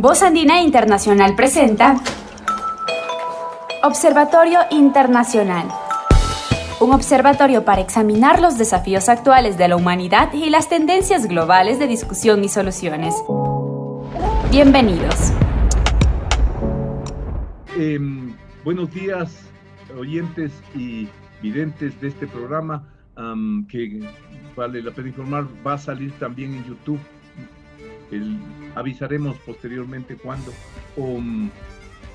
Voz Andina Internacional presenta Observatorio Internacional. Un observatorio para examinar los desafíos actuales de la humanidad y las tendencias globales de discusión y soluciones. Bienvenidos. Buenos días, oyentes y videntes de este programa, que vale la pena informar, va a salir también en YouTube. Avisaremos posteriormente cuándo. En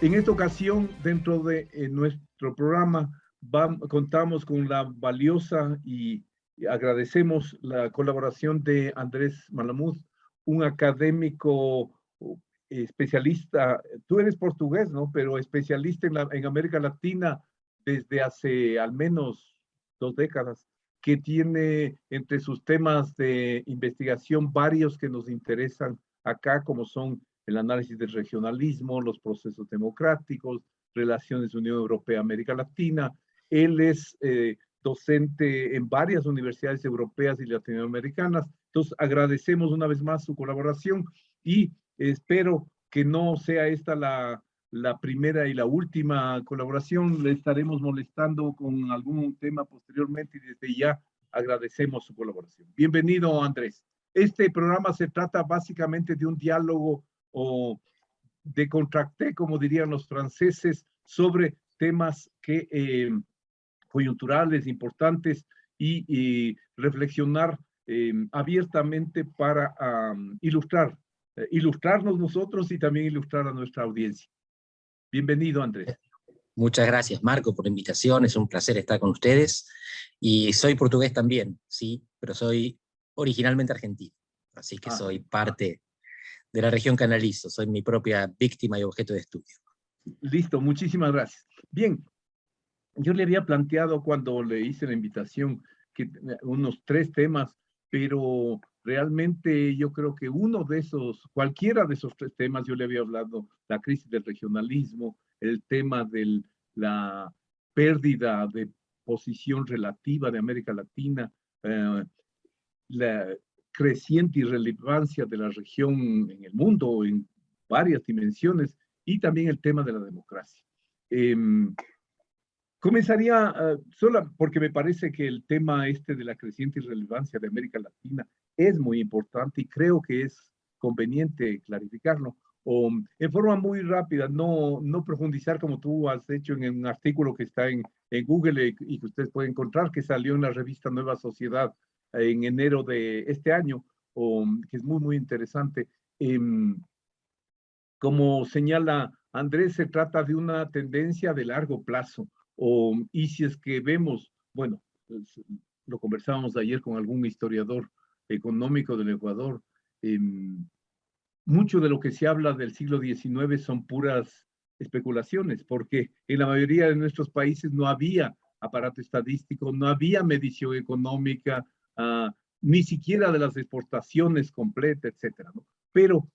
esta ocasión, dentro de nuestro programa, contamos con la valiosa y agradecemos la colaboración de Andrés Malamud, un académico especialista. Tú eres portugués, ¿no? Pero especialista en América Latina desde hace al menos 2 décadas, que tiene entre sus temas de investigación varios que nos interesan acá, como son el análisis del regionalismo, los procesos democráticos, relaciones Unión Europea-América Latina. Él es docente en varias universidades europeas y latinoamericanas. Entonces, agradecemos una vez más su colaboración y espero que no sea esta la primera y la última colaboración. Le estaremos molestando con algún tema posteriormente y desde ya agradecemos su colaboración. Bienvenido, Andrés. Este programa se trata básicamente de un diálogo o de contracté, como dirían los franceses, sobre temas coyunturales, importantes y reflexionar abiertamente para ilustrarnos nosotros y también ilustrar a nuestra audiencia. Bienvenido, Andrés. Muchas gracias, Marco, por la invitación. Es un placer estar con ustedes. Y soy portugués también, sí, pero soy originalmente argentino. Así que soy parte de la región que analizo. Soy mi propia víctima y objeto de estudio. Listo, muchísimas gracias. Bien, yo le había planteado cuando le hice la invitación que unos 3 temas, pero realmente yo creo que cualquiera de esos 3 temas, yo le había hablado, la crisis del regionalismo, el tema de la pérdida de posición relativa de América Latina, la creciente irrelevancia de la región en el mundo en varias dimensiones y también el tema de la democracia. Comenzaría solo porque me parece que el tema de la creciente irrelevancia de América Latina es muy importante y creo que es conveniente clarificarlo. En forma muy rápida, no profundizar como tú has hecho en un artículo que está en Google y que ustedes pueden encontrar, que salió en la revista Nueva Sociedad en enero de este año, que es muy, muy interesante. Como señala Andrés, se trata de una tendencia de largo plazo. Y si es que vemos, bueno, pues, lo conversábamos ayer con algún historiador económico del Ecuador, mucho de lo que se habla del siglo XIX son puras especulaciones, porque en la mayoría de nuestros países no había aparato estadístico, no había medición económica, ni siquiera de las exportaciones completas, etcétera, ¿no? Pero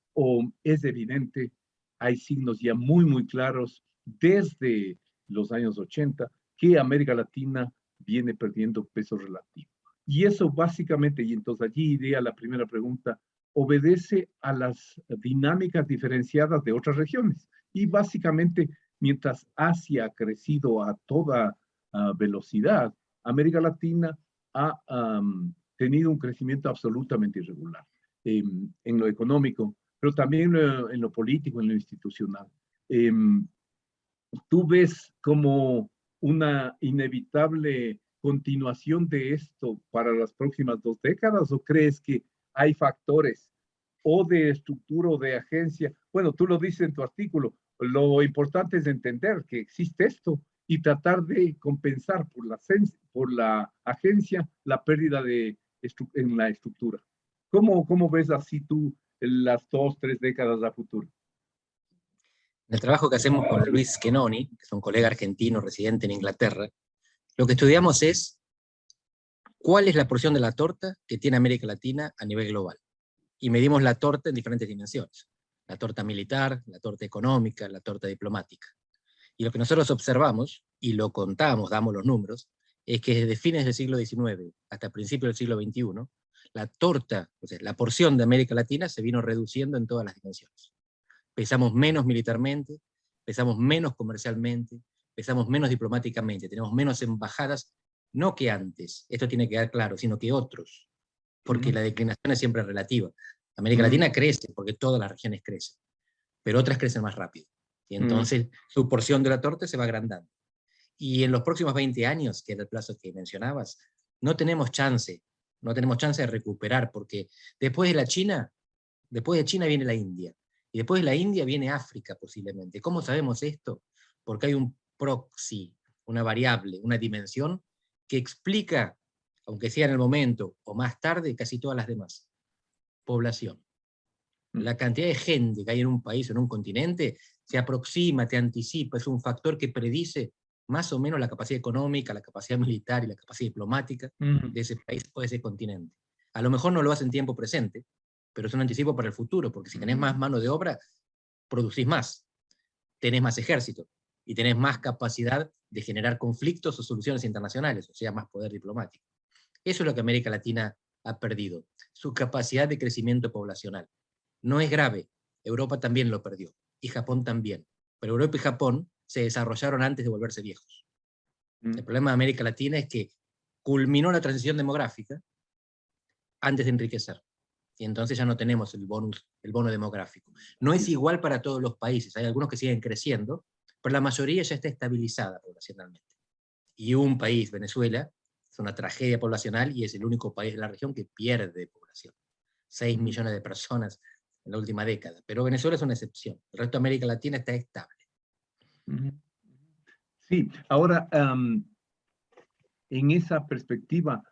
es evidente, hay signos ya muy, muy claros desde los años 80 que América Latina viene perdiendo peso relativo. Y eso básicamente, y entonces allí iría la primera pregunta, obedece a las dinámicas diferenciadas de otras regiones. Y básicamente, mientras Asia ha crecido a toda velocidad, América Latina ha tenido un crecimiento absolutamente irregular en lo económico, pero también en lo político, en lo institucional. ¿Tú ves como una inevitable continuación de esto para las próximas 2 décadas o crees que hay factores o de estructura o de agencia? Bueno, tú lo dices en tu artículo, lo importante es entender que existe esto y tratar de compensar por la agencia la pérdida en la estructura. ¿Cómo ves así tú las 2, 3 décadas a futuro? En el trabajo que hacemos con Luis Kenoni, que es un colega argentino residente en Inglaterra, lo que estudiamos es cuál es la porción de la torta que tiene América Latina a nivel global. Y medimos la torta en diferentes dimensiones. La torta militar, la torta económica, la torta diplomática. Y lo que nosotros observamos, y lo contamos, damos los números, es que desde fines del siglo XIX hasta principios del siglo XXI, la torta, o sea, la porción de América Latina se vino reduciendo en todas las dimensiones. pesamos menos militarmente, pesamos menos comercialmente, pesamos menos diplomáticamente, tenemos menos embajadas, no que antes, esto tiene que quedar claro, sino que otros, porque la declinación es siempre relativa. América Latina crece, porque todas las regiones crecen, pero otras crecen más rápido, y entonces su porción de la torta se va agrandando. Y en los próximos 20 años, que era el plazo que mencionabas, no tenemos chance de recuperar, porque después de China viene la India, y después de la India viene África posiblemente. ¿Cómo sabemos esto? Porque hay un proxy, una variable, una dimensión que explica, aunque sea en el momento o más tarde, casi todas las demás. Población. La cantidad de gente que hay en un país o en un continente se aproxima, te anticipa, es un factor que predice más o menos la capacidad económica, la capacidad militar y la capacidad diplomática de ese país o de ese continente. A lo mejor no lo hace en tiempo presente, pero es un anticipo para el futuro, porque si tenés más mano de obra, producís más, tenés más ejército, y tenés más capacidad de generar conflictos o soluciones internacionales, o sea, más poder diplomático. Eso es lo que América Latina ha perdido, su capacidad de crecimiento poblacional. No es grave, Europa también lo perdió, y Japón también, pero Europa y Japón se desarrollaron antes de volverse viejos. El problema de América Latina es que culminó la transición demográfica antes de enriquecer, y entonces ya no tenemos el bono demográfico. No es igual para todos los países, hay algunos que siguen creciendo, pero la mayoría ya está estabilizada poblacionalmente. Y un país, Venezuela, es una tragedia poblacional y es el único país de la región que pierde población. 6 millones de personas en la última década. Pero Venezuela es una excepción. El resto de América Latina está estable. Sí, ahora, en esa perspectiva,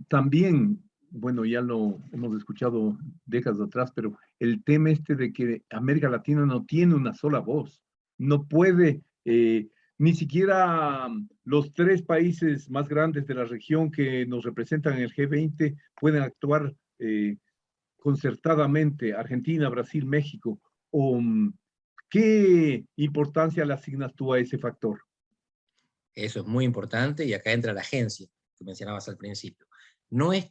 también, bueno, ya lo hemos escuchado décadas atrás, pero el tema este de que América Latina no tiene una sola voz, no puede, ni siquiera los 3 países más grandes de la región que nos representan en el G20 pueden actuar concertadamente, Argentina, Brasil, México. ¿Qué importancia le asignas tú a ese factor? Eso es muy importante, y acá entra la agencia que mencionabas al principio. No es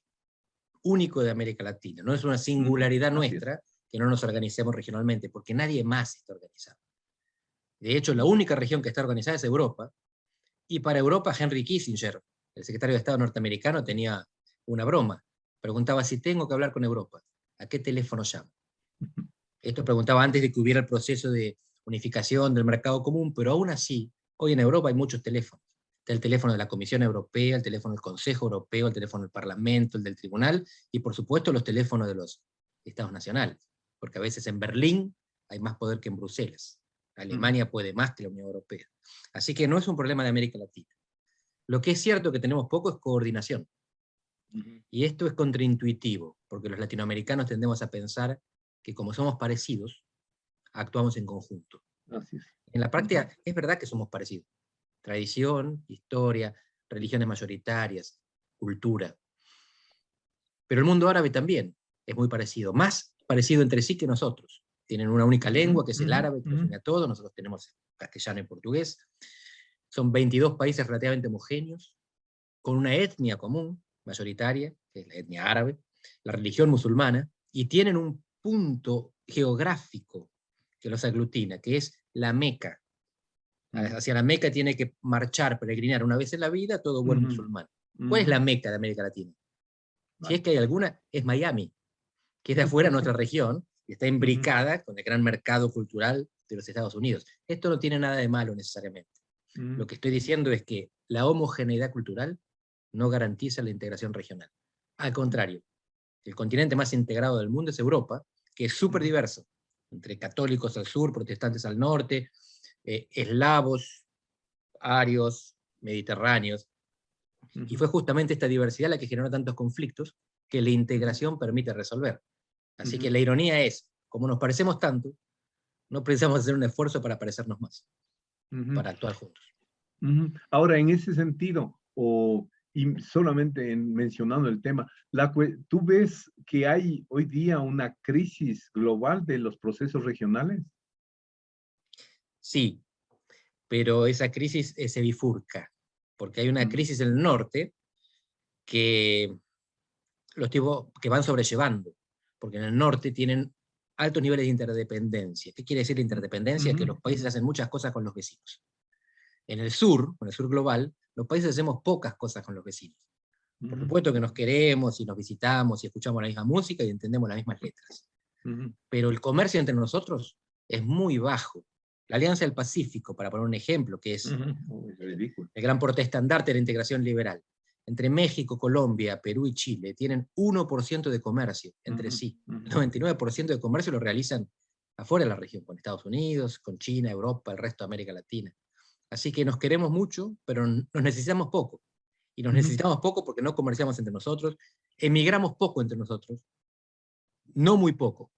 único de América Latina, no es una singularidad nuestra que no nos organicemos regionalmente, porque nadie más está organizado. De hecho, la única región que está organizada es Europa, y para Europa Henry Kissinger, el secretario de Estado norteamericano, tenía una broma. Preguntaba: si tengo que hablar con Europa, ¿a qué teléfono llamo? Esto preguntaba antes de que hubiera el proceso de unificación del mercado común, pero aún así, hoy en Europa hay muchos teléfonos. Está el teléfono de la Comisión Europea, el teléfono del Consejo Europeo, el teléfono del Parlamento, el del Tribunal, y por supuesto los teléfonos de los Estados nacionales, porque a veces en Berlín hay más poder que en Bruselas. Alemania puede más que la Unión Europea. Así que no es un problema de América Latina. Lo que es cierto que tenemos poco es coordinación. Y esto es contraintuitivo, porque los latinoamericanos tendemos a pensar que como somos parecidos, actuamos en conjunto. Así es. En la práctica es verdad que somos parecidos. Tradición, historia, religiones mayoritarias, cultura. Pero el mundo árabe también es muy parecido, más parecido entre sí que nosotros. Tienen una única lengua, que es el árabe, que nos une a todos. Nosotros tenemos castellano y portugués. Son 22 países relativamente homogéneos, con una etnia común, mayoritaria, que es la etnia árabe, la religión musulmana, y tienen un punto geográfico que los aglutina, que es la Meca. Hacia la Meca tiene que marchar, peregrinar una vez en la vida todo buen musulmán. ¿Cuál es la Meca de América Latina? Si es que hay alguna, es Miami, que es de afuera de nuestra región, y está imbricada con el gran mercado cultural de los Estados Unidos. Esto no tiene nada de malo necesariamente. Lo que estoy diciendo es que la homogeneidad cultural no garantiza la integración regional. Al contrario, el continente más integrado del mundo es Europa, que es súper diverso, entre católicos al sur, protestantes al norte, eslavos, arios, mediterráneos. Y fue justamente esta diversidad la que generó tantos conflictos que la integración permite resolver. Así que la ironía es, como nos parecemos tanto, no precisamos hacer un esfuerzo para parecernos más, para actuar juntos. Ahora, en ese sentido, y solamente mencionando el tema, ¿tú ves que hay hoy día una crisis global de los procesos regionales? Sí, pero esa crisis se bifurca, porque hay una crisis en el norte que los tipos que van sobrellevando, porque en el norte tienen altos niveles de interdependencia. ¿Qué quiere decir interdependencia? Que los países hacen muchas cosas con los vecinos. En el sur, con el sur global, los países hacemos pocas cosas con los vecinos. Por supuesto que nos queremos y nos visitamos y escuchamos la misma música y entendemos las mismas letras. Pero el comercio entre nosotros es muy bajo. La Alianza del Pacífico, para poner un ejemplo, que es el gran portaestandarte de la integración liberal, entre México, Colombia, Perú y Chile, tienen 1% de comercio entre sí. El 99% de comercio lo realizan afuera de la región, con Estados Unidos, con China, Europa, el resto de América Latina. Así que nos queremos mucho, pero nos necesitamos poco. Y nos necesitamos poco porque no comerciamos entre nosotros, emigramos poco entre nosotros, no muy poco,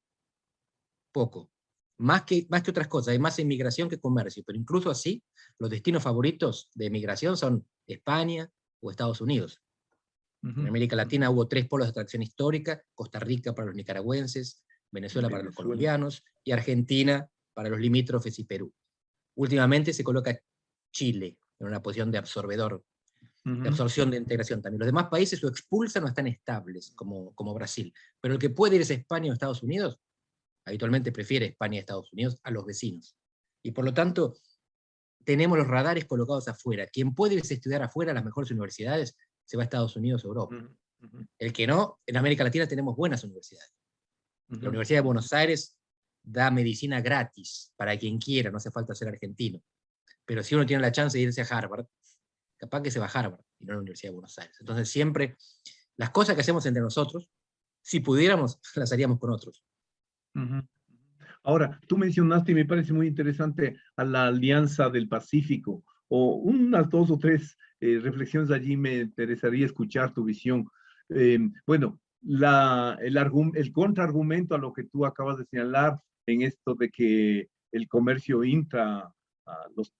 poco. Más que otras cosas, hay más emigración que comercio, pero incluso así, los destinos favoritos de emigración son España o Estados Unidos. En América Latina hubo 3 polos de atracción histórica: Costa Rica para los nicaragüenses, Venezuela para los colombianos, y Argentina para los limítrofes y Perú. Últimamente se coloca Chile en una posición de absorbedor, de absorción de integración también. Los demás países o expulsan o están estables, como Brasil. Pero el que puede ir es España o Estados Unidos, habitualmente prefiere España y Estados Unidos a los vecinos. Y por lo tanto, tenemos los radares colocados afuera. Quien puede irse a estudiar afuera a las mejores universidades, se va a Estados Unidos o Europa. El que no, en América Latina tenemos buenas universidades. La Universidad de Buenos Aires da medicina gratis para quien quiera, no hace falta ser argentino. Pero si uno tiene la chance de irse a Harvard, capaz que se va a Harvard y no a la Universidad de Buenos Aires. Entonces siempre, las cosas que hacemos entre nosotros, si pudiéramos, las haríamos con otros. Ahora, tú mencionaste, y me parece muy interesante, a la Alianza del Pacífico, o unas 2 o 3 reflexiones allí me interesaría escuchar tu visión. Bueno, el contraargumento a lo que tú acabas de señalar en esto de que el comercio intra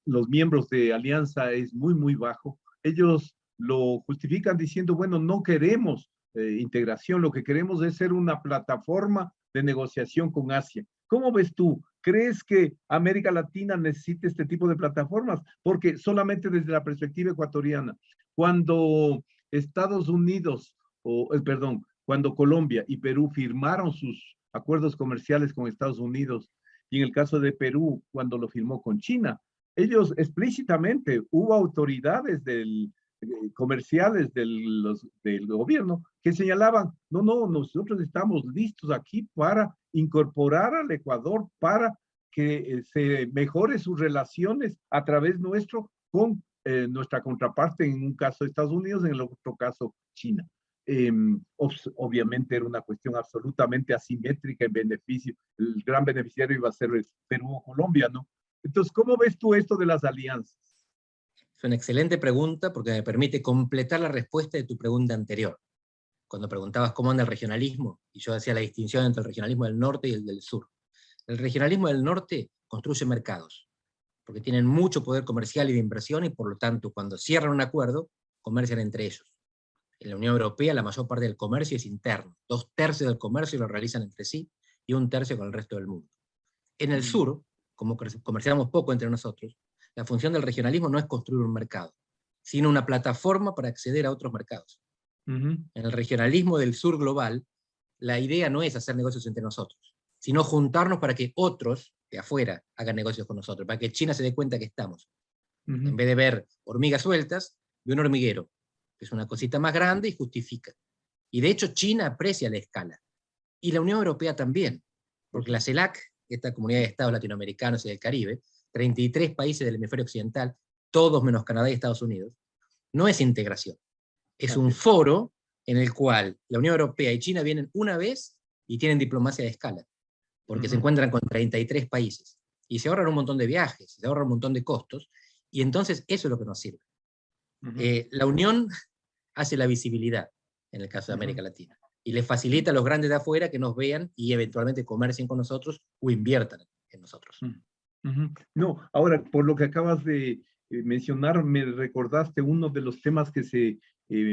los miembros de Alianza es muy, muy bajo. Ellos lo justifican diciendo, bueno, no queremos integración, lo que queremos es ser una plataforma de negociación con Asia. ¿Cómo ves tú? ¿Crees que América Latina necesita este tipo de plataformas? Porque solamente desde la perspectiva ecuatoriana, cuando Estados Unidos, cuando Colombia y Perú firmaron sus acuerdos comerciales con Estados Unidos, y en el caso de Perú, cuando lo firmó con China, ellos explícitamente, hubo autoridades comerciales del gobierno que señalaban, no, nosotros estamos listos aquí para incorporar al Ecuador para que se mejore sus relaciones a través nuestro con nuestra contraparte, en un caso Estados Unidos, en el otro caso China. Obviamente era una cuestión absolutamente asimétrica en beneficio. El gran beneficiario iba a ser Perú o Colombia, ¿no? Entonces, ¿cómo ves tú esto de las alianzas? Es una excelente pregunta porque me permite completar la respuesta de tu pregunta anterior. Cuando preguntabas cómo anda el regionalismo, y yo hacía la distinción entre el regionalismo del norte y el del sur. El regionalismo del norte construye mercados, porque tienen mucho poder comercial y de inversión, y por lo tanto, cuando cierran un acuerdo, comercian entre ellos. En la Unión Europea la mayor parte del comercio es interno. 2/3 del comercio lo realizan entre sí y 1/3 con el resto del mundo. En el sur, como comerciamos poco entre nosotros, la función del regionalismo no es construir un mercado, sino una plataforma para acceder a otros mercados. En el regionalismo del sur global, la idea no es hacer negocios entre nosotros, sino juntarnos para que otros de afuera hagan negocios con nosotros, para que China se dé cuenta que estamos. En vez de ver hormigas sueltas, ve un hormiguero, que es una cosita más grande y justifica. Y de hecho China aprecia la escala. Y la Unión Europea también, porque la CELAC, esta comunidad de estados latinoamericanos y del Caribe, 33 países del hemisferio occidental, todos menos Canadá y Estados Unidos, no es integración. Es un foro en el cual la Unión Europea y China vienen una vez y tienen diplomacia de escala, porque se encuentran con 33 países. Y se ahorran un montón de viajes, se ahorran un montón de costos, y entonces eso es lo que nos sirve. La Unión hace la visibilidad, en el caso de América Latina, y le facilita a los grandes de afuera que nos vean y eventualmente comercien con nosotros o inviertan en nosotros. No, ahora, por lo que acabas de mencionar, me recordaste uno de los temas que se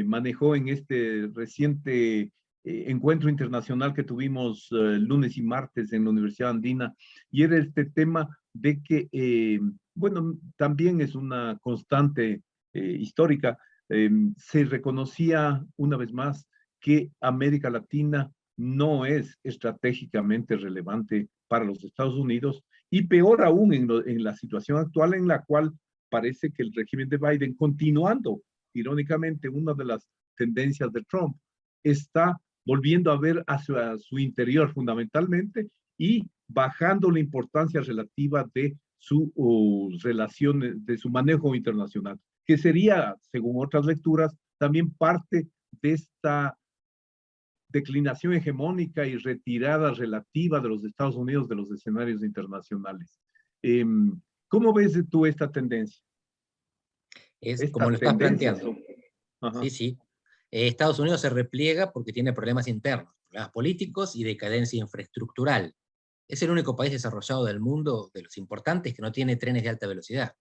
manejó en este reciente encuentro internacional que tuvimos lunes y martes en la Universidad Andina, y era este tema de que, bueno, también es una constante histórica, se reconocía una vez más que América Latina no es estratégicamente relevante para los Estados Unidos, y peor aún en la situación actual en la cual parece que el régimen de Biden, continuando, irónicamente, una de las tendencias de Trump, está volviendo a ver hacia su interior fundamentalmente y bajando la importancia relativa de su relación, de su manejo internacional, que sería, según otras lecturas, también parte de esta declinación hegemónica y retirada relativa de los Estados Unidos de los escenarios internacionales. ¿Cómo ves tú esta tendencia? Es como lo estás planteando. Ajá. Sí, sí. Estados Unidos se repliega porque tiene problemas internos, problemas políticos y decadencia infraestructural. Es el único país desarrollado del mundo, de los importantes, que no tiene trenes de alta velocidad.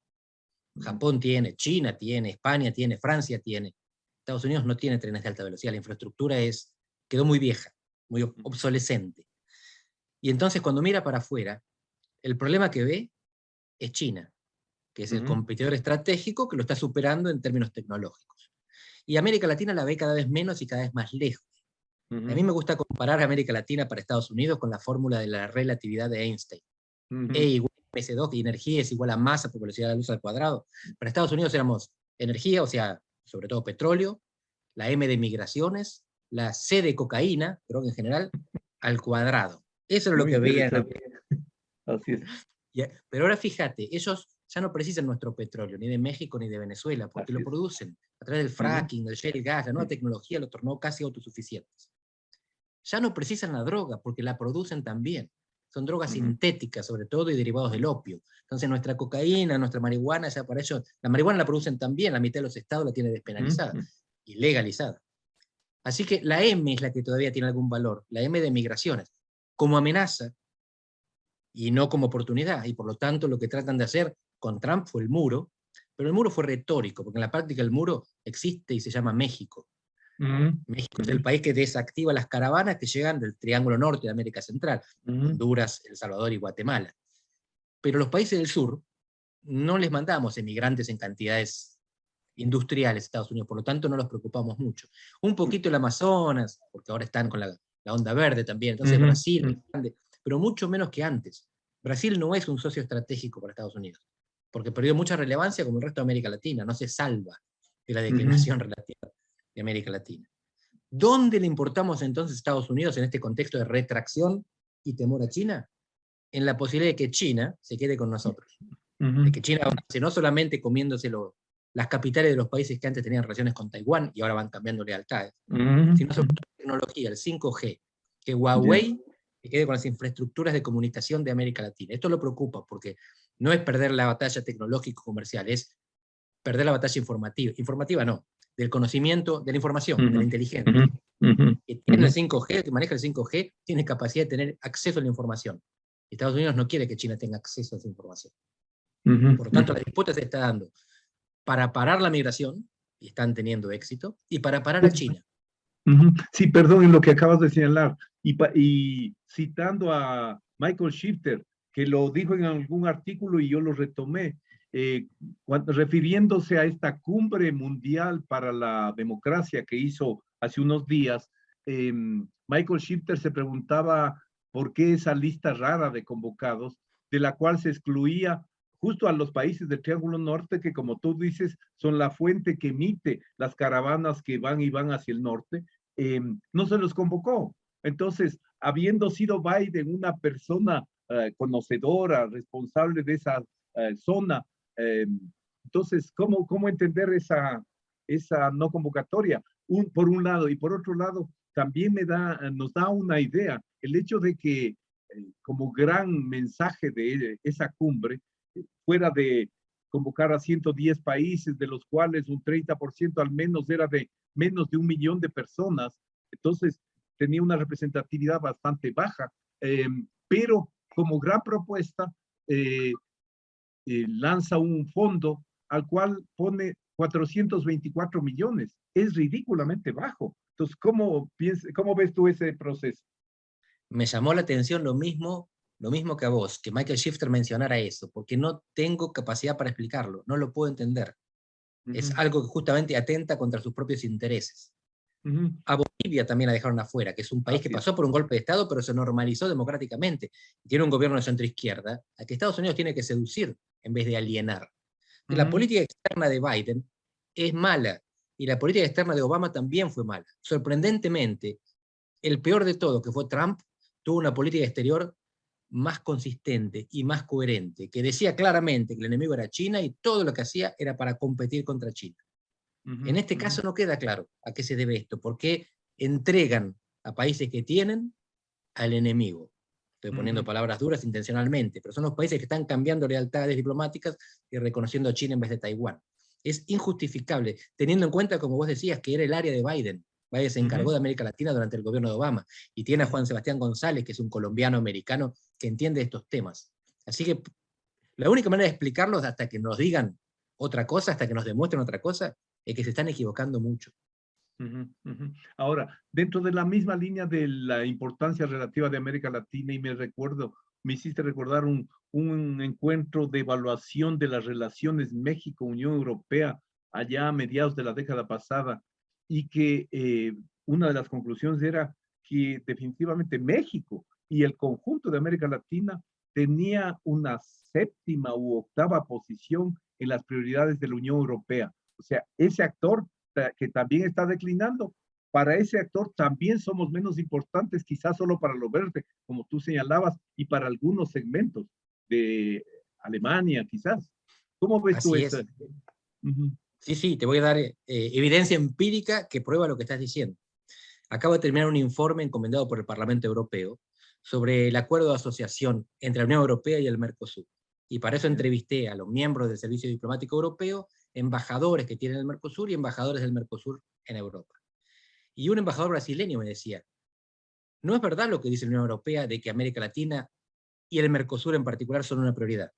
Japón tiene, China tiene, España tiene, Francia tiene. Estados Unidos no tiene trenes de alta velocidad. La infraestructura quedó muy vieja, muy obsolescente. Y entonces cuando mira para afuera, el problema que ve es China, que es el competidor estratégico que lo está superando en términos tecnológicos. Y América Latina la ve cada vez menos y cada vez más lejos. A mí me gusta comparar América Latina para Estados Unidos con la fórmula de la relatividad de Einstein. E igual a MC2, y energía es igual a masa por velocidad de la luz al cuadrado. Para Estados Unidos éramos energía, o sea, sobre todo petróleo, la M de migraciones, la C de cocaína, droga en general, al cuadrado. Eso es lo que veían. Así es. Pero ahora fíjate, ellos ya no precisan nuestro petróleo, ni de México ni de Venezuela, porque lo producen a través del fracking, del shale gas, la nueva tecnología lo tornó casi autosuficientes. Ya no precisan la droga, porque la producen también. Son drogas sintéticas, sobre todo, y derivados del opio. Entonces nuestra cocaína, nuestra marihuana, ya para ellos, la marihuana la producen también, la mitad de los estados la tiene despenalizada y legalizada. Así que la M es la que todavía tiene algún valor, la M de migraciones, como amenaza y no como oportunidad. Y por lo tanto lo que tratan de hacer con Trump fue el muro, pero el muro fue retórico, porque en la práctica el muro existe y se llama México. México es el país que desactiva las caravanas que llegan del Triángulo Norte de América Central, Honduras, El Salvador y Guatemala. Pero los países del sur no les mandamos emigrantes en cantidades industriales a Estados Unidos, por lo tanto no los preocupamos mucho. Un poquito el Amazonas, porque ahora están con la onda verde también, entonces Brasil, pero mucho menos que antes. Brasil no es un socio estratégico para Estados Unidos, porque perdió mucha relevancia como el resto de América Latina, no se salva de la declinación relativa de América Latina. ¿Dónde le importamos entonces a Estados Unidos en este contexto de retracción y temor a China? En la posibilidad de que China se quede con nosotros. De que China avance no solamente comiéndose las capitales de los países que antes tenían relaciones con Taiwán y ahora van cambiando lealtades, sino sobre todo la tecnología, el 5G, que Huawei se quede con las infraestructuras de comunicación de América Latina. Esto lo preocupa porque no es perder la batalla tecnológico-comercial, es perder la batalla informativa. Informativa no, del conocimiento, de la información, de la inteligencia. Que tiene el 5G, que maneja el 5G, tiene capacidad de tener acceso a la información. Estados Unidos no quiere que China tenga acceso a esa información. Por lo tanto, la disputa se está dando para parar la migración, y están teniendo éxito, y para parar a China. Sí, perdón, en lo que acabas de señalar, y citando a Michael Shifter, que lo dijo en algún artículo y yo lo retomé, refiriéndose a esta cumbre mundial para la democracia que hizo hace unos días, Michael Shifter se preguntaba por qué esa lista rara de convocados, de la cual se excluía justo a los países del Triángulo Norte, que como tú dices, son la fuente que emite las caravanas que van y van hacia el norte, no se los convocó. Entonces, habiendo sido Biden una persona conocedora, responsable de esa zona, entonces, ¿cómo entender esa no convocatoria? Por un lado, y por otro lado, también nos da una idea, el hecho de que como gran mensaje de esa cumbre, fuera de convocar a 110 países, de los cuales un 30% al menos era de menos de 1 millón de personas, entonces tenía una representatividad bastante baja, pero como gran propuesta lanza un fondo al cual pone 424 millones, es ridículamente bajo. Entonces, ¿cómo ves tú ese proceso? Me llamó la atención lo mismo que a vos, que Michael Shifter mencionara eso, porque no tengo capacidad para explicarlo, no lo puedo entender. Es algo que justamente atenta contra sus propios intereses. A Bolivia también la dejaron afuera, que es un país que pasó por un golpe de Estado, pero se normalizó democráticamente. Tiene un gobierno de centro-izquierda, a que Estados Unidos tiene que seducir en vez de alienar. La política externa de Biden es mala, y la política externa de Obama también fue mala. Sorprendentemente, el peor de todo, que fue Trump, tuvo una política exterior más consistente y más coherente, que decía claramente que el enemigo era China y todo lo que hacía era para competir contra China. En este caso no queda claro a qué se debe esto, por qué entregan a países que tienen al enemigo. Estoy poniendo palabras duras intencionalmente, pero son los países que están cambiando lealtades diplomáticas y reconociendo a China en vez de Taiwán. Es injustificable, teniendo en cuenta, como vos decías, que era el área de Biden. Biden se encargó de América Latina durante el gobierno de Obama, y tiene a Juan Sebastián González, que es un colombiano-americano que entiende estos temas. Así que la única manera de explicarlos hasta que nos digan otra cosa, hasta que nos demuestren otra cosa, es que se están equivocando mucho. Ahora, dentro de la misma línea de la importancia relativa de América Latina, y me hiciste recordar un encuentro de evaluación de las relaciones México-Unión Europea allá a mediados de la década pasada, y que una de las conclusiones era que definitivamente México y el conjunto de América Latina tenía una séptima u octava posición en las prioridades de la Unión Europea. O sea, ese actor que también está declinando, para ese actor también somos menos importantes, quizás solo para lo verde, como tú señalabas, y para algunos segmentos de Alemania, quizás. ¿Cómo ves tú Así eso? es. Sí, te voy a dar evidencia empírica que prueba lo que estás diciendo. Acabo de terminar un informe encomendado por el Parlamento Europeo sobre el acuerdo de asociación entre la Unión Europea y el Mercosur. Y para eso entrevisté a los miembros del Servicio Diplomático Europeo, embajadores que tienen el Mercosur y embajadores del Mercosur en Europa. Y un embajador brasileño me decía, no es verdad lo que dice la Unión Europea de que América Latina y el Mercosur en particular son una prioridad,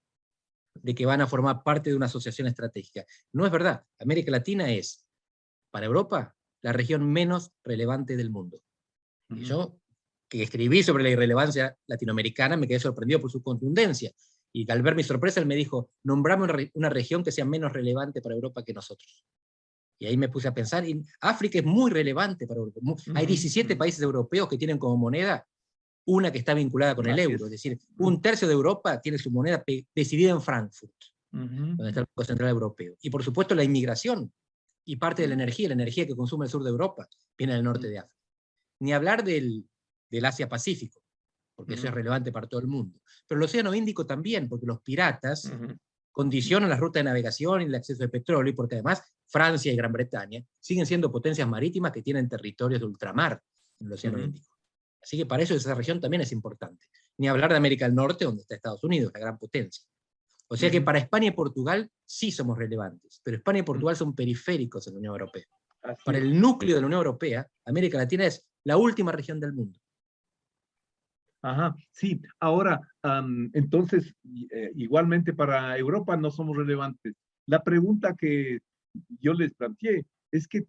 de que van a formar parte de una asociación estratégica. No es verdad. América Latina es, para Europa, la región menos relevante del mundo. Y yo, que escribí sobre la irrelevancia latinoamericana, me quedé sorprendido por su contundencia. Y al ver mi sorpresa, él me dijo, nombrame una región que sea menos relevante para Europa que nosotros. Y ahí me puse a pensar, y África es muy relevante para Europa. Hay 17 países europeos que tienen como moneda una que está vinculada con el euro, es decir, un tercio de Europa tiene su moneda decidida en Frankfurt, donde está el Banco Central Europeo. Y por supuesto la inmigración y parte de la energía que consume el sur de Europa, viene del norte de África. Ni hablar del Asia-Pacífico, porque eso es relevante para todo el mundo. Pero el Océano Índico también, porque los piratas condicionan las rutas de navegación y el acceso de petróleo, y porque además Francia y Gran Bretaña siguen siendo potencias marítimas que tienen territorios de ultramar en el Océano Índico. Así que para eso esa región también es importante. Ni hablar de América del Norte, donde está Estados Unidos, la gran potencia. O sea que para España y Portugal sí somos relevantes, pero España y Portugal son periféricos en la Unión Europea. Para el núcleo de la Unión Europea, América Latina es la última región del mundo. Sí. Ahora, entonces, igualmente para Europa no somos relevantes. La pregunta que yo les planteé es que,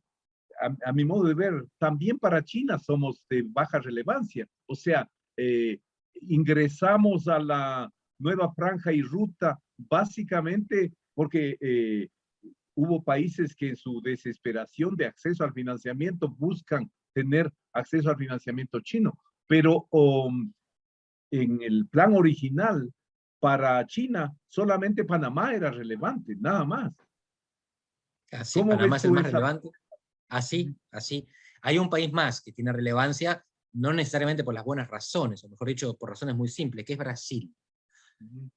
a mi modo de ver, también para China somos de baja relevancia. O sea, ingresamos a la nueva franja y ruta básicamente porque hubo países que en su desesperación de acceso al financiamiento buscan tener acceso al financiamiento chino. Pero en el plan original, para China, solamente Panamá era relevante, nada más. Así, Panamá es el más relevante. Así. Hay un país más que tiene relevancia, no necesariamente por las buenas razones, o mejor dicho, por razones muy simples, que es Brasil.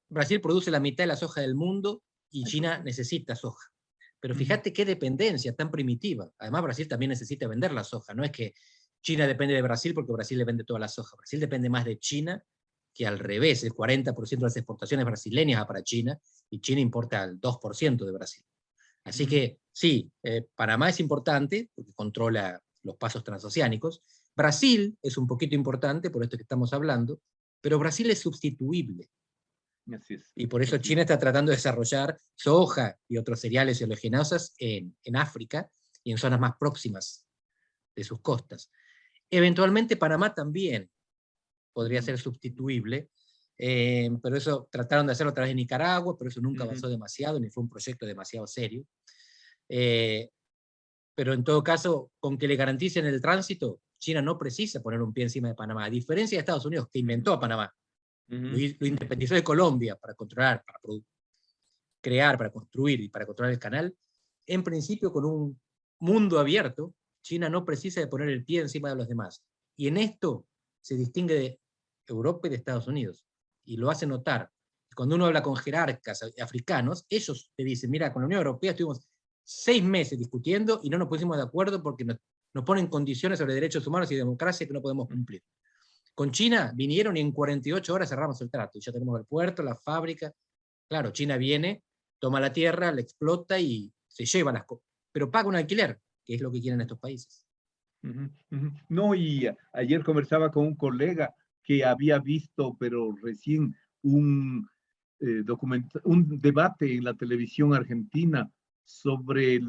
Brasil produce la mitad de la soja del mundo y China necesita soja. Pero fíjate qué dependencia tan primitiva. Además, Brasil también necesita vender la soja. No es que China depende de Brasil porque Brasil le vende toda la soja. Brasil depende más de China que al revés. El 40% de las exportaciones brasileñas va para China y China importa el 2% de Brasil. Así que sí, Panamá es importante porque controla los pasos transoceánicos. Brasil es un poquito importante por esto que estamos hablando, pero Brasil es sustituible. Así es. Y por eso China está tratando de desarrollar soja y otros cereales y oleaginosas en África y en zonas más próximas de sus costas. Eventualmente Panamá también podría ser sustituible, pero eso trataron de hacerlo a través de Nicaragua, pero eso nunca avanzó demasiado, ni fue un proyecto demasiado serio. pero en todo caso, con que le garanticen el tránsito, China no precisa poner un pie encima de Panamá, a diferencia de Estados Unidos, que inventó a Panamá, lo independizó de Colombia para controlar, para crear, para construir y para controlar el canal. En principio, con un mundo abierto, China no precisa de poner el pie encima de los demás. Y en esto se distingue de Europa y de Estados Unidos. Y lo hace notar. Cuando uno habla con jerarcas africanos, ellos te dicen, mira, con la Unión Europea estuvimos 6 meses discutiendo y no nos pusimos de acuerdo porque nos ponen condiciones sobre derechos humanos y democracia que no podemos cumplir. Con China vinieron y en 48 horas cerramos el trato. Y ya tenemos el puerto, la fábrica. Claro, China viene, toma la tierra, la explota y se lleva las cosas. Pero paga un alquiler, que es lo que quieren estos países. No, y ayer conversaba con un colega que había visto, pero recién, un debate en la televisión argentina sobre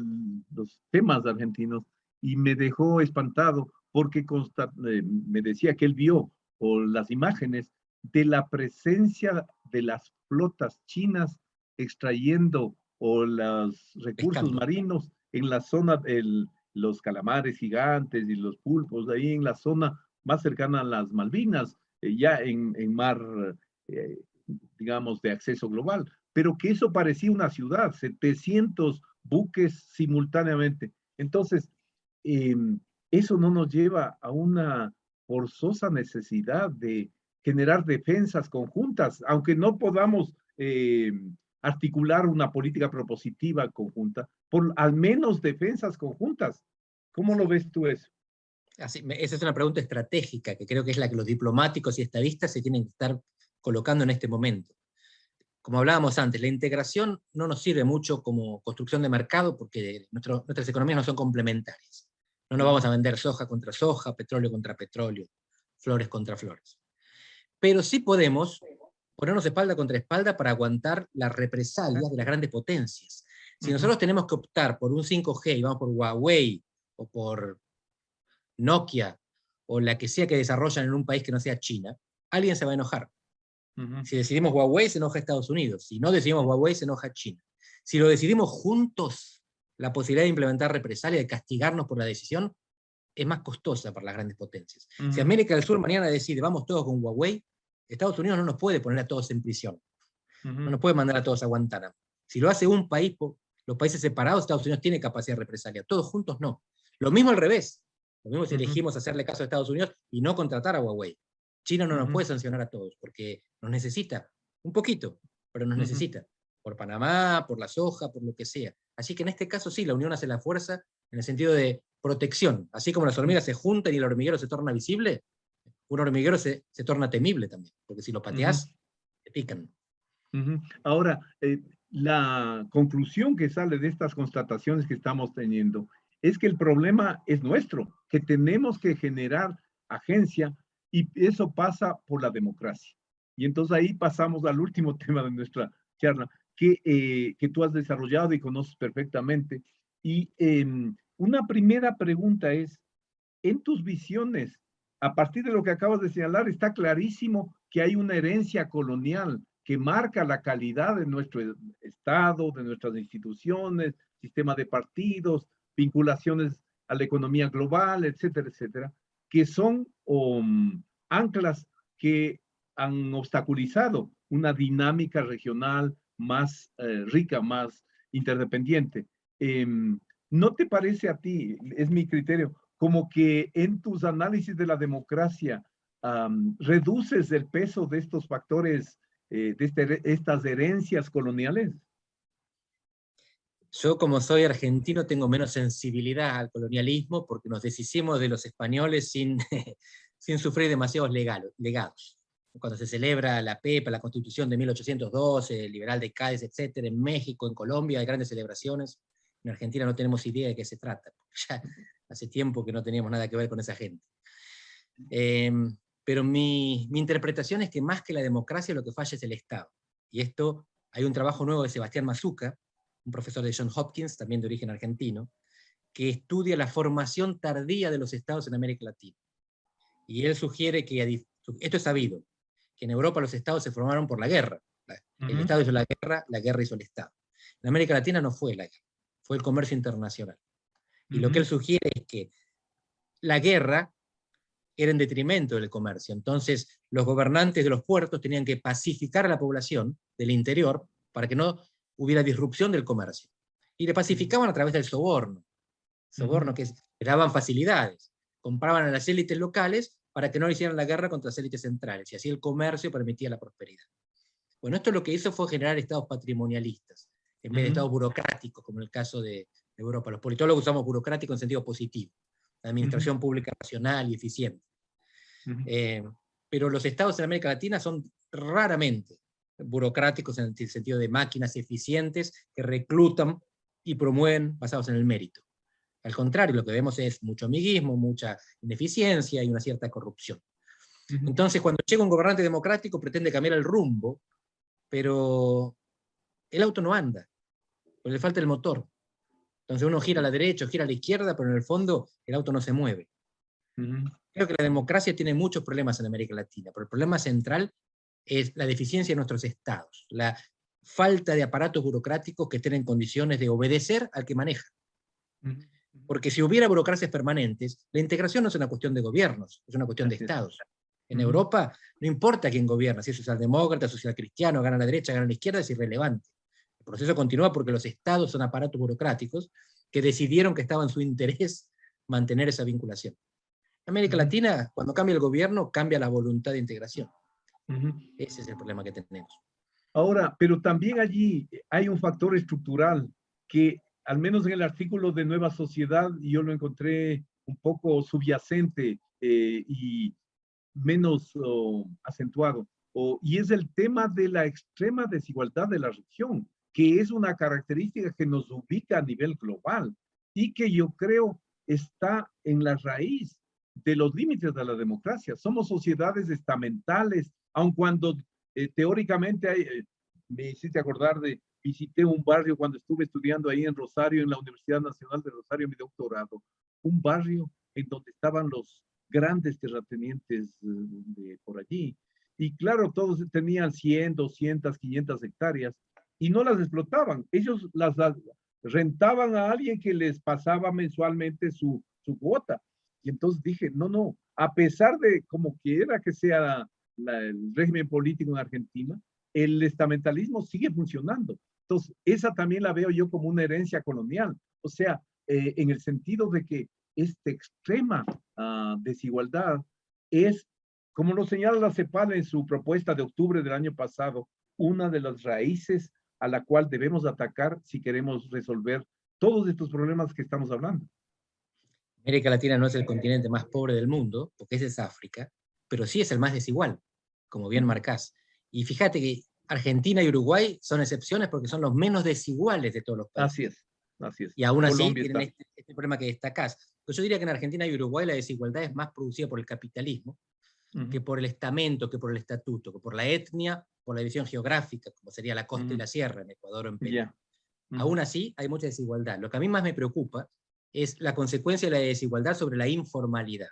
los temas argentinos y me dejó espantado porque me decía que él vio o las imágenes de la presencia de las flotas chinas extrayendo o los recursos marinos en la zona los calamares gigantes y los pulpos, ahí en la zona más cercana a las Malvinas, ya en mar, digamos, de acceso global, pero que eso parecía una ciudad, 700 buques simultáneamente. Entonces, eso no nos lleva a una forzosa necesidad de generar defensas conjuntas, aunque no podamos articular una política propositiva conjunta, por al menos defensas conjuntas. ¿Cómo lo ves tú eso? Esa es una pregunta estratégica, que creo que es la que los diplomáticos y estadistas se tienen que estar colocando en este momento. Como hablábamos antes, la integración no nos sirve mucho como construcción de mercado porque nuestras economías no son complementarias. No nos vamos a vender soja contra soja, petróleo contra petróleo, flores contra flores. Pero sí podemos ponernos espalda contra espalda para aguantar las represalias de las grandes potencias. Si nosotros tenemos que optar por un 5G y vamos por Huawei o por Nokia o la que sea que desarrollan en un país que no sea China, alguien se va a enojar. Si decidimos Huawei, se enoja Estados Unidos. Si no decidimos Huawei, se enoja China. Si lo decidimos juntos, la posibilidad de implementar represalia, de castigarnos por la decisión, es más costosa para las grandes potencias. Si América del Sur mañana decide, vamos todos con Huawei, Estados Unidos no nos puede poner a todos en prisión. No nos puede mandar a todos a Guantánamo. Si lo hace un país, los países separados, Estados Unidos tiene capacidad de represalia. Todos juntos no. Lo mismo al revés. Lo mismo si elegimos hacerle caso a Estados Unidos y no contratar a Huawei. China no nos puede sancionar a todos, porque nos necesita, un poquito, pero nos necesita, por Panamá, por la soja, por lo que sea. Así que en este caso sí, la unión hace la fuerza en el sentido de protección. Así como las hormigas se juntan y el hormiguero se torna visible, un hormiguero se torna temible también, porque si lo pateás, te pican. Ahora, la conclusión que sale de estas constataciones que estamos teniendo es que el problema es nuestro, que tenemos que generar agencia. Y eso pasa por la democracia. Y entonces ahí pasamos al último tema de nuestra charla, que tú has desarrollado y conoces perfectamente. Y una primera pregunta es, en tus visiones, a partir de lo que acabas de señalar, está clarísimo que hay una herencia colonial que marca la calidad de nuestro Estado, de nuestras instituciones, sistema de partidos, vinculaciones a la economía global, etcétera, etcétera, que son anclas que han obstaculizado una dinámica regional más rica, más interdependiente. ¿No te parece a ti, es mi criterio, como que en tus análisis de la democracia reduces el peso de estos factores, de estas herencias coloniales? Yo, como soy argentino, tengo menos sensibilidad al colonialismo porque nos deshicimos de los españoles sin sufrir demasiados legados. Cuando se celebra la PEPA, la Constitución de 1812, el Liberal de Cádiz, etc., en México, en Colombia, hay grandes celebraciones. En Argentina no tenemos idea de qué se trata. Ya hace tiempo que no teníamos nada que ver con esa gente. Pero mi interpretación es que más que la democracia lo que falla es el Estado. Y esto, hay un trabajo nuevo de Sebastián Mazuca, un profesor de Johns Hopkins, también de origen argentino, que estudia la formación tardía de los estados en América Latina. Y él sugiere que, esto es sabido, que en Europa los estados se formaron por la guerra. El Estado hizo la guerra hizo el Estado. En América Latina no fue la guerra, fue el comercio internacional. Y lo que él sugiere es que la guerra era en detrimento del comercio. Entonces, los gobernantes de los puertos tenían que pacificar a la población del interior para que no hubiera disrupción del comercio. Y le pacificaban a través del soborno. Soborno que le daban facilidades. Compraban a las élites locales para que no hicieran la guerra contra las élites centrales. Y así el comercio permitía la prosperidad. Bueno, esto lo que hizo fue generar estados patrimonialistas, en vez de estados burocráticos, como en el caso de Europa. Los politólogos usamos burocrático en sentido positivo. La administración pública racional y eficiente. Pero los estados en América Latina son raramente burocráticos en el sentido de máquinas eficientes que reclutan y promueven basados en el mérito. Al contrario, lo que vemos es mucho amiguismo, mucha ineficiencia y una cierta corrupción. Entonces, cuando llega un gobernante democrático, pretende cambiar el rumbo, pero el auto no anda, porque le falta el motor. Entonces uno gira a la derecha, gira a la izquierda, pero en el fondo el auto no se mueve. Creo que la democracia tiene muchos problemas en América Latina, pero el problema central es la deficiencia de nuestros estados, la falta de aparatos burocráticos que estén en condiciones de obedecer al que maneja. Porque si hubiera burocracias permanentes, la integración no es una cuestión de gobiernos, es una cuestión de estados. En Europa no importa quién gobierna, si es socialdemócrata, socialcristiano, gana la derecha, gana la izquierda, es irrelevante. El proceso continúa porque los estados son aparatos burocráticos que decidieron que estaba en su interés mantener esa vinculación. En América Latina, cuando cambia el gobierno, cambia la voluntad de integración. Ese es el problema que tenemos. Ahora, pero también allí hay un factor estructural que, al menos en el artículo de Nueva Sociedad, yo lo encontré un poco subyacente y menos acentuado, y es el tema de la extrema desigualdad de la región, que es una característica que nos ubica a nivel global y que yo creo está en la raíz de los límites de la democracia. Somos sociedades estamentales, aun cuando teóricamente hay, me hiciste acordar de, visité un barrio cuando estuve estudiando ahí en Rosario, en la Universidad Nacional de Rosario, mi doctorado, un barrio en donde estaban los grandes terratenientes por allí. Y claro, todos tenían 100, 200, 500 hectáreas y no las explotaban. Ellos las rentaban a alguien que les pasaba mensualmente su cuota. Y entonces dije, no, a pesar de como quiera que sea el régimen político en Argentina, el estamentalismo sigue funcionando. Entonces, esa también la veo yo como una herencia colonial. O sea, en el sentido de que esta extrema desigualdad es, como lo señala la CEPAL en su propuesta de octubre del año pasado, una de las raíces a la cual debemos atacar si queremos resolver todos estos problemas que estamos hablando. América Latina no es el continente más pobre del mundo, porque ese es África, pero sí es el más desigual, como bien marcás. Y fíjate que Argentina y Uruguay son excepciones porque son los menos desiguales de todos los países. Así es. Y aún así tienen este problema que destacás. Pues yo diría que en Argentina y Uruguay la desigualdad es más producida por el capitalismo que por el estamento, que por el estatuto, que por la etnia, por la división geográfica, como sería la costa y la sierra en Ecuador o en Perú. Aún así hay mucha desigualdad. Lo que a mí más me preocupa es la consecuencia de la desigualdad sobre la informalidad.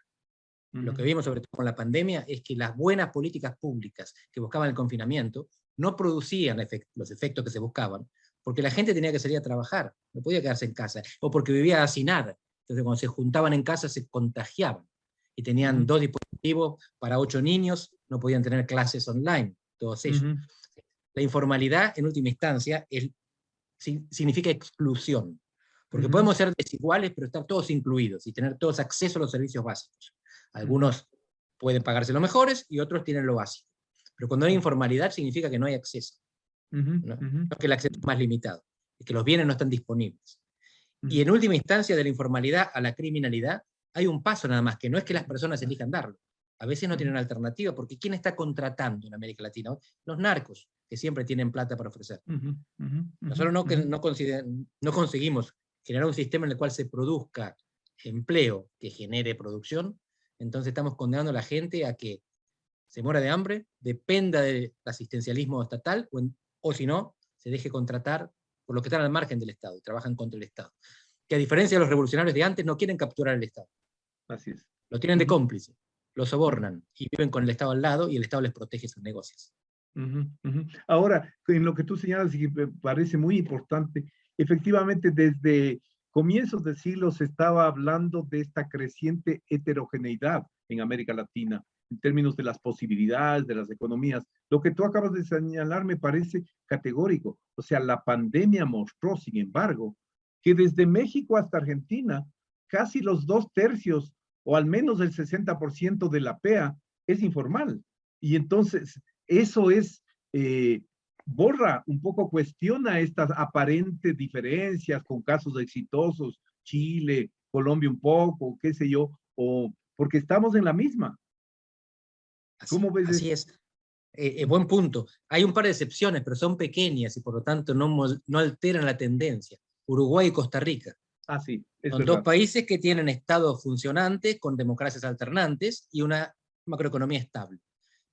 Lo que vimos sobre todo con la pandemia es que las buenas políticas públicas que buscaban el confinamiento no producían los efectos que se buscaban, porque la gente tenía que salir a trabajar, no podía quedarse en casa, o porque vivía hacinada. Entonces cuando se juntaban en casa se contagiaban, y tenían 2 dispositivos para 8 niños, no podían tener clases online, todos ellos. La informalidad, en última instancia, significa exclusión, porque podemos ser desiguales, pero estar todos incluidos, y tener todos acceso a los servicios básicos. Algunos pueden pagarse los mejores, y otros tienen lo básico. Pero cuando hay informalidad significa que no hay acceso. No es que el acceso es más limitado, es que los bienes no están disponibles. Y en última instancia, de la informalidad a la criminalidad, hay un paso nada más, que no es que las personas elijan darlo. A veces no tienen alternativa, porque ¿quién está contratando en América Latina? Los narcos, que siempre tienen plata para ofrecer. Nosotros no conseguimos generar un sistema en el cual se produzca empleo que genere producción, entonces estamos condenando a la gente a que se muera de hambre, dependa del asistencialismo estatal, o si no, se deje contratar por los que están al margen del Estado y trabajan contra el Estado. Que a diferencia de los revolucionarios de antes, no quieren capturar el Estado. Así es. Lo tienen de cómplice, lo sobornan, y viven con el Estado al lado, y el Estado les protege sus negocios. Ahora, en lo que tú señalas, y que me parece muy importante, efectivamente desde comienzos de siglo se estaba hablando de esta creciente heterogeneidad en América Latina, en términos de las posibilidades, de las economías. Lo que tú acabas de señalar me parece categórico. O sea, la pandemia mostró, sin embargo, que desde México hasta Argentina, casi los 2/3, o al menos el 60% de la PEA, es informal. Y entonces, eso es, borra, un poco cuestiona estas aparentes diferencias con casos exitosos, Chile, Colombia un poco, qué sé yo, o porque estamos en la misma. ¿Cómo ves Así eso? es. Buen punto. Hay un par de excepciones, pero son pequeñas y por lo tanto no alteran la tendencia. Uruguay y Costa Rica. Ah, sí, es Son dos verdad. países que tienen estados funcionantes, con democracias alternantes y una macroeconomía estable.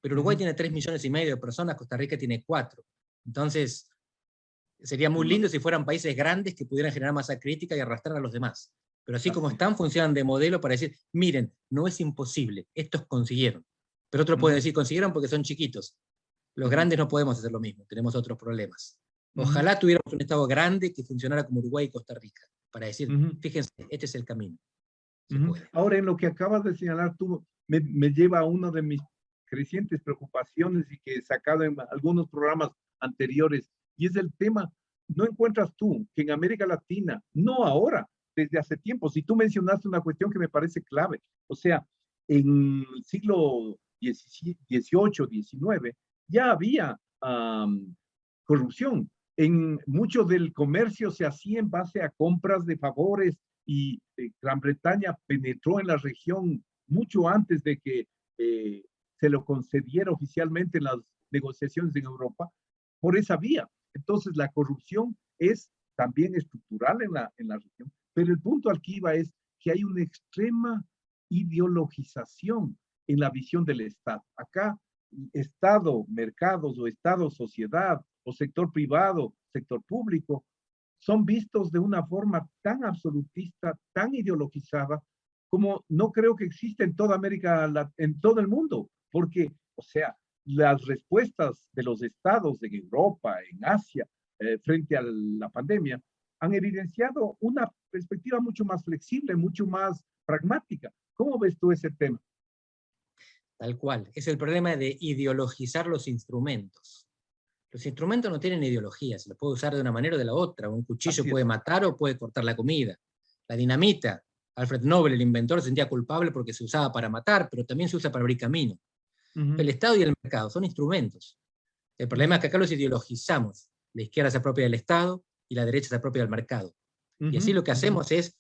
Pero Uruguay tiene 3,5 millones de personas, Costa Rica tiene 4. Entonces, sería muy lindo si fueran países grandes que pudieran generar masa crítica y arrastrar a los demás. Pero así como están, funcionan de modelo para decir, miren, no es imposible, estos consiguieron. Pero otros pueden decir, consiguieron porque son chiquitos. Los grandes no podemos hacer lo mismo, tenemos otros problemas. Ojalá tuviéramos un Estado grande que funcionara como Uruguay y Costa Rica, para decir, fíjense, este es el camino. Se puede. Ahora, en lo que acabas de señalar tú, me lleva a una de mis crecientes preocupaciones y que he sacado en algunos programas anteriores, y es el tema, ¿no encuentras tú que en América Latina, no ahora, desde hace tiempo, si tú mencionaste una cuestión que me parece clave, o sea, en el siglo XVIII, XIX, ya había corrupción. En mucho del comercio se hacía en base a compras de favores y Gran Bretaña penetró en la región mucho antes de que se lo concediera oficialmente en las negociaciones en Europa por esa vía. Entonces la corrupción es también estructural en la región, pero el punto al que iba es que hay una extrema ideologización en la visión del Estado. Acá, Estado, mercados o Estado, sociedad o sector privado, sector público, son vistos de una forma tan absolutista, tan ideologizada, como no creo que exista en toda América, en todo el mundo, porque, o sea, las respuestas de los estados en Europa, en Asia, frente a la pandemia, han evidenciado una perspectiva mucho más flexible, mucho más pragmática. ¿Cómo ves tú ese tema? Tal cual. Es el problema de ideologizar los instrumentos. Los instrumentos no tienen ideología, se los puede usar de una manera o de la otra. Un cuchillo puede matar o puede cortar la comida. La dinamita, Alfred Nobel, el inventor, se sentía culpable porque se usaba para matar, pero también se usa para abrir camino. El Estado y el mercado son instrumentos. El problema es que acá los ideologizamos. La izquierda se apropia del Estado y la derecha se apropia del mercado. Y así lo que hacemos es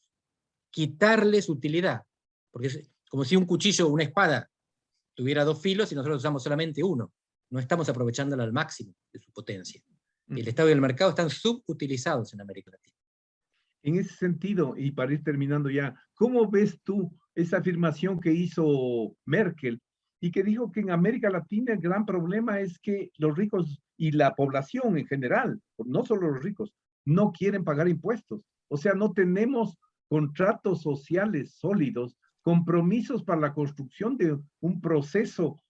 quitarles utilidad. Porque es como si un cuchillo o una espada tuviera 2 filos y nosotros usamos solamente uno. No estamos aprovechándolo al máximo de su potencia. El Estado y el mercado están subutilizados en América Latina. En ese sentido, y para ir terminando ya, ¿cómo ves tú esa afirmación que hizo Merkel y que dijo que en América Latina el gran problema es que los ricos y la población en general, no solo los ricos, no quieren pagar impuestos? O sea, no tenemos contratos sociales sólidos, compromisos para la construcción de un proceso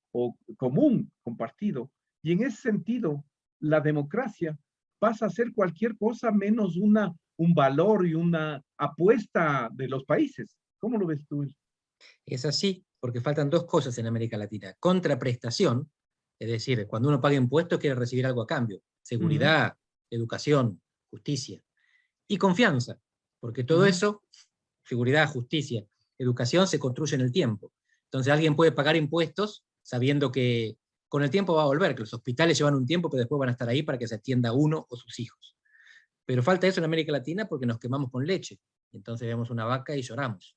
común, compartido. Y en ese sentido, la democracia pasa a ser cualquier cosa menos un valor y una apuesta de los países. ¿Cómo lo ves tú? Es así, porque faltan 2 cosas en América Latina. Contraprestación, es decir, cuando uno paga impuestos quiere recibir algo a cambio. Seguridad, educación, justicia. Y confianza, porque todo eso, seguridad, justicia, educación, se construye en el tiempo. Entonces alguien puede pagar impuestos sabiendo que con el tiempo va a volver, que los hospitales llevan un tiempo, pero después van a estar ahí para que se atienda uno o sus hijos. Pero falta eso en América Latina porque nos quemamos con leche. Entonces vemos una vaca y lloramos.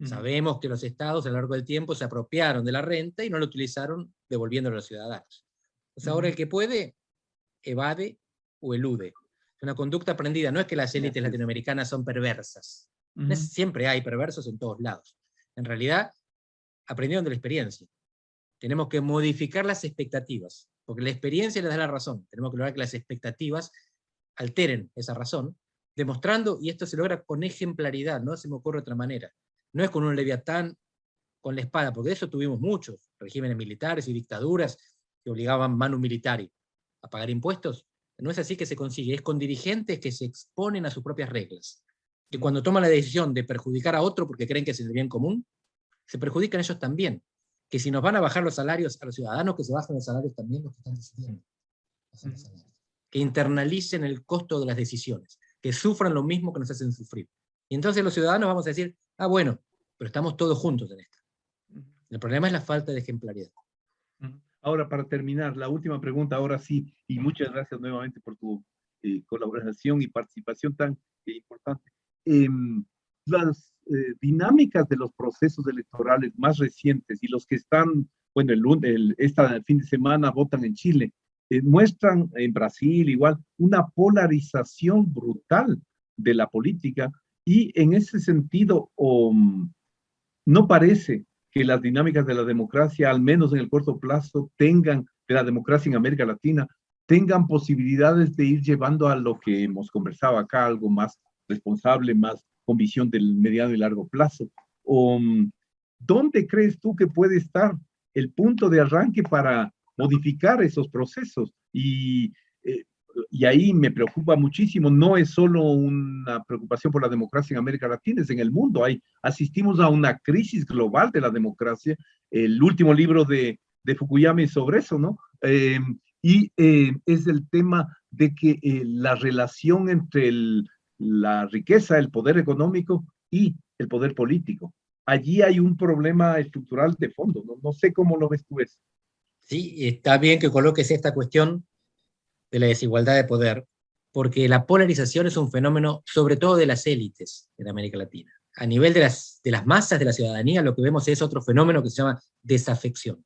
Sabemos que los estados a lo largo del tiempo se apropiaron de la renta y no la utilizaron devolviéndolo a los ciudadanos. Entonces ahora el que puede, evade o elude. Es una conducta aprendida. No es que las élites latinoamericanas son perversas. Siempre hay perversos en todos lados. En realidad, aprendieron de la experiencia. Tenemos que modificar las expectativas, porque la experiencia les da la razón. Tenemos que lograr que las expectativas alteren esa razón, demostrando, y esto se logra con ejemplaridad, no se me ocurre otra manera. No es con un leviatán con la espada, porque de eso tuvimos muchos, regímenes militares y dictaduras que obligaban manu militari a pagar impuestos. No es así que se consigue, es con dirigentes que se exponen a sus propias reglas. que cuando toman la decisión de perjudicar a otro porque creen que es el bien común, se perjudican ellos también. Que si nos van a bajar los salarios a los ciudadanos, que se bajen los salarios también los que están decidiendo. Que internalicen el costo de las decisiones, que sufran lo mismo que nos hacen sufrir. Y entonces los ciudadanos vamos a decir, bueno, pero estamos todos juntos en esto. El problema es la falta de ejemplaridad. Ahora, para terminar, la última pregunta, ahora sí, y muchas gracias nuevamente por tu colaboración y participación tan importante. Las dinámicas de los procesos electorales más recientes y los que están, bueno, este fin de semana votan en Chile, muestran en Brasil igual una polarización brutal de la política, y en ese sentido no parece que las dinámicas de la democracia, al menos en el corto plazo, de la democracia en América Latina, tengan posibilidades de ir llevando a lo que hemos conversado acá, algo más responsable, más con visión del mediano y largo plazo. ¿Dónde crees tú que puede estar el punto de arranque para modificar esos procesos? Y ahí me preocupa muchísimo, no es solo una preocupación por la democracia en América Latina, es en el mundo. Asistimos a una crisis global de la democracia. El último libro de Fukuyama es sobre eso, ¿no? Es el tema de que la relación entre la riqueza, el poder económico y el poder político. Allí hay un problema estructural de fondo, ¿no? No sé cómo lo ves tú eso. Sí, está bien que coloques esta cuestión de la desigualdad de poder, porque la polarización es un fenómeno sobre todo de las élites en América Latina. A nivel de las masas de la ciudadanía, lo que vemos es otro fenómeno que se llama desafección.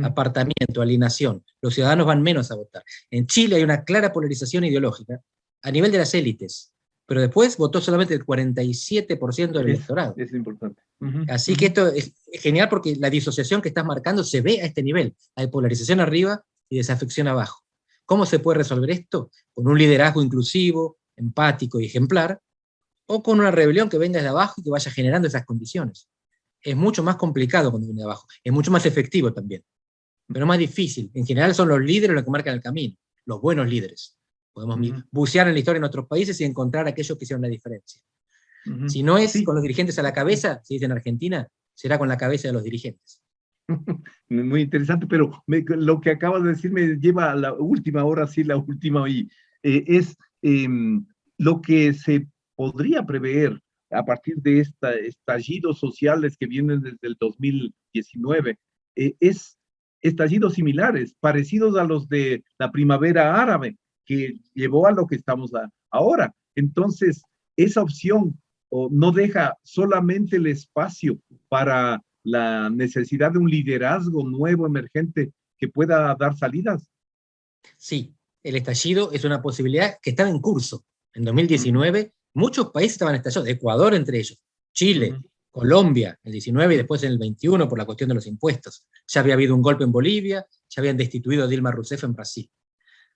Apartamiento, alienación. Los ciudadanos van menos a votar. En Chile hay una clara polarización ideológica a nivel de las élites, pero después votó solamente el 47% del electorado. Es importante. Así que esto es genial porque la disociación que estás marcando se ve a este nivel. Hay polarización arriba y desafección abajo. ¿Cómo se puede resolver esto? Con un liderazgo inclusivo, empático y ejemplar, o con una rebelión que venga desde abajo y que vaya generando esas condiciones. Es mucho más complicado cuando viene de abajo, es mucho más efectivo también, pero más difícil. En general son los líderes los que marcan el camino, los buenos líderes. Podemos bucear en la historia en otros países y encontrar aquellos que hicieron la diferencia. Si no es con los dirigentes a la cabeza, se dice en Argentina, será con la cabeza de los dirigentes. Muy interesante, pero lo que acabas de decir me lleva a la última hora, sí, la última, y es lo que se podría prever a partir de estallidos sociales que vienen desde el 2019, es estallidos similares, parecidos a los de la primavera árabe, que llevó a lo que estamos ahora. Entonces, esa opción no deja solamente el espacio para la necesidad de un liderazgo nuevo, emergente, que pueda dar salidas. Sí, el estallido es una posibilidad que estaba en curso. En 2019, muchos países estaban estallados, Ecuador entre ellos, Chile, Colombia, en el 19 y después en el 21 por la cuestión de los impuestos. Ya había habido un golpe en Bolivia, ya habían destituido a Dilma Rousseff en Brasil.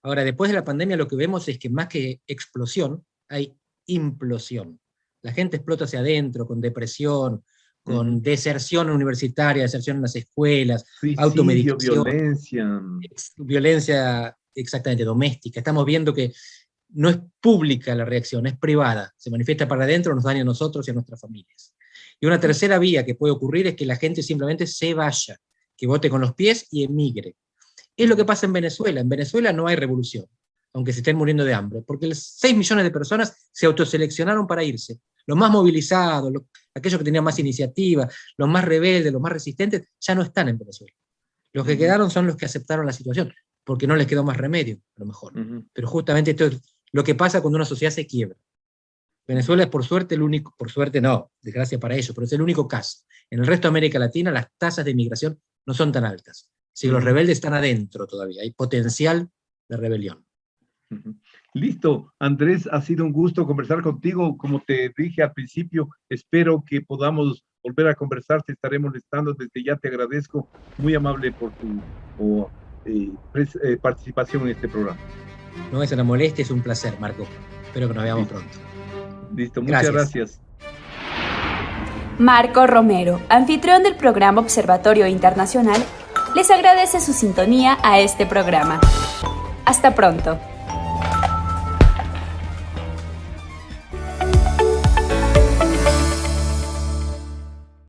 Ahora, después de la pandemia, lo que vemos es que más que explosión, hay implosión. La gente explota hacia adentro, con depresión, con deserción universitaria, deserción en las escuelas, automedicación, violencia exactamente doméstica. Estamos viendo que no es pública la reacción, es privada. Se manifiesta para adentro, nos daña a nosotros y a nuestras familias. Y una tercera vía que puede ocurrir es que la gente simplemente se vaya, que vote con los pies y emigre. Es lo que pasa en Venezuela. En Venezuela no hay revolución, aunque se estén muriendo de hambre, porque 6 millones de personas se autoseleccionaron para irse. Los más movilizados, aquellos que tenían más iniciativa, los más rebeldes, los más resistentes, ya no están en Venezuela. Los que quedaron son los que aceptaron la situación, porque no les quedó más remedio, a lo mejor. Pero justamente esto es lo que pasa cuando una sociedad se quiebra. Venezuela es por suerte el único, por suerte no, desgracia para ellos, pero es el único caso. En el resto de América Latina las tasas de inmigración no son tan altas. Si los rebeldes están adentro todavía, hay potencial de rebelión. Listo, Andrés, ha sido un gusto conversar contigo. Como te dije al principio, espero que podamos volver a conversar, te estaré molestando, desde ya te agradezco, muy amable por tu participación en este programa. No es una molestia, es un placer, Marco. Espero que nos veamos pronto. Listo, muchas gracias. Marco Romero, anfitrión del programa Observatorio Internacional, les agradece su sintonía a este programa. Hasta pronto.